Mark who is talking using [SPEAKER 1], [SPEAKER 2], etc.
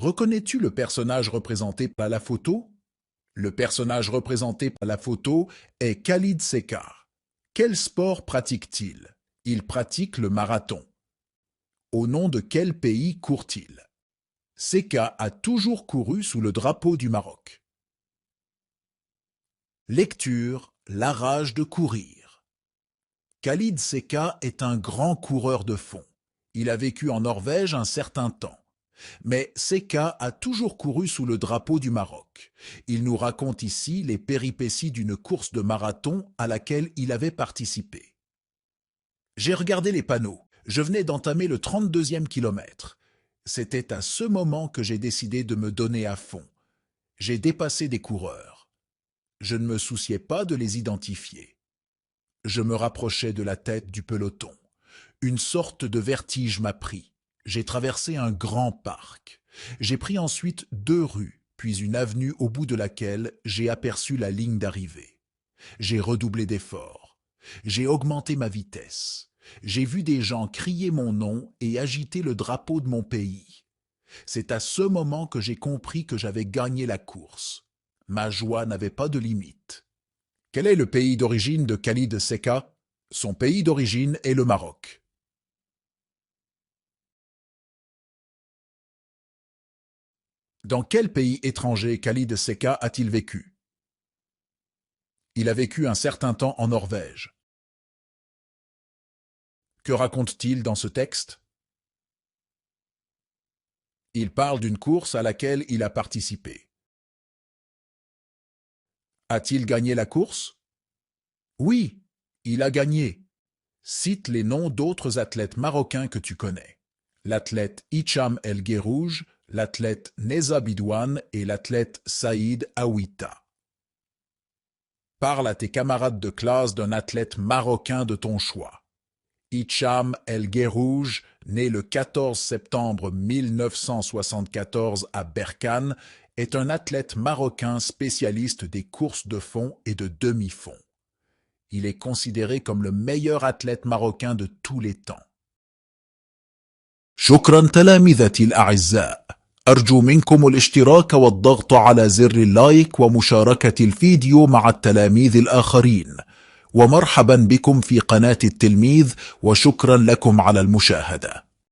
[SPEAKER 1] Reconnais-tu le personnage représenté par la photo? Le personnage représenté par la photo est Khalid Sekar. Quel sport pratique-t-il? Il pratique le marathon. Au nom de quel pays court-il? Seka a toujours couru sous le drapeau du Maroc. Lecture: La rage de courir. Khalid Seka est un grand coureur de fond. Il a vécu en Norvège un certain temps. Mais Seka a toujours couru sous le drapeau du Maroc. Il nous raconte ici les péripéties d'une course de marathon à laquelle il avait participé. J'ai regardé les panneaux. Je venais d'entamer le 32e kilomètre. C'était à ce moment que j'ai décidé de me donner à fond. J'ai dépassé des coureurs. Je ne me souciais pas de les identifier. Je me rapprochais de la tête du peloton. Une sorte de vertige m'a pris. J'ai traversé un grand parc. J'ai pris ensuite 2 rues, puis une avenue au bout de laquelle j'ai aperçu la ligne d'arrivée. J'ai redoublé d'efforts. J'ai augmenté ma vitesse. J'ai vu des gens crier mon nom et agiter le drapeau de mon pays. C'est à ce moment que j'ai compris que j'avais gagné la course. Ma joie n'avait pas de limite. Quel est le pays d'origine de Khalid Seka? Son pays d'origine est le Maroc. Dans quel pays étranger Khalid Seka a-t-il vécu? Il a vécu un certain temps en Norvège. Que raconte-t-il dans ce texte? Il parle d'une course à laquelle il a participé. A-t-il gagné la course? Oui, il a gagné. Cite les noms d'autres athlètes marocains que tu connais. L'athlète Hicham El Guerrouj, l'athlète Neza Bidouane et l'athlète Saïd Aouita. Parle à tes camarades de classe d'un athlète marocain de ton choix. Hicham El Guerrouj, né le 14 septembre 1974 à Berkane, est un athlète marocain spécialiste des courses de fond et de demi-fond. Il est considéré comme le meilleur athlète marocain de tous les temps. شكرا تلامذتي الأعزاء. أرجو منكم الاشتراك والضغط على زر اللايك ومشاركة الفيديو مع التلاميذ الآخرين. ومرحبا بكم في قناة التلميذ وشكرا لكم على المشاهدة.